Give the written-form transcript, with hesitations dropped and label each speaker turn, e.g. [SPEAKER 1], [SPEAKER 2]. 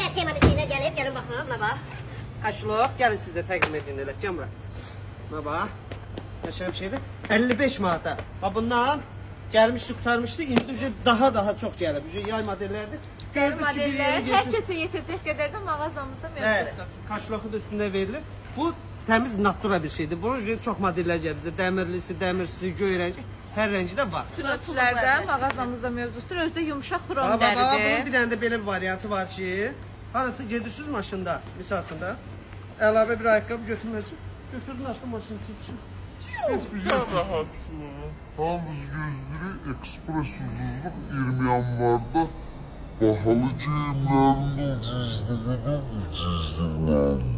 [SPEAKER 1] Yine tema bir şeyine gelip gelin bakalım. Ne var?
[SPEAKER 2] Kaşlok. Gelin siz de təqdim edin elə. Gəl bura. Ne var? Yaşayan bir şeydir. 55 manata. Ha bundan gelmişti, kurtarmıştı. İndi daha çok gəlir. Yay modellerdir.
[SPEAKER 3] Modeller hər kəsə yetəcək qədər də mağazamızda mövcuddur.
[SPEAKER 2] Kaşloku da üstünde verilir. Bu temiz natura bir şeydir. Bunun çok modeller gəlir bizə. Dəmirlisi, dəmirsisi, göy rəngi. Hər rəngi də var.
[SPEAKER 3] Bütün ölçülərdə mağazamızda mövcuddur. Özdə yumşaq xrom
[SPEAKER 2] Bunun
[SPEAKER 3] dəridir.
[SPEAKER 2] bir dənə də belə bir variantı var ki, harası gedirsiniz maşında, misal üçün də, əlavə bir ayaqqabı götürmək üçün, götürdün atdın maşının için.
[SPEAKER 4] Çok rahatsınız. Hamımız gözlüyü ekspres ucuzluk 20 yanvarda bahalı giyimlerinde ucuzluğu da ucuzluğu.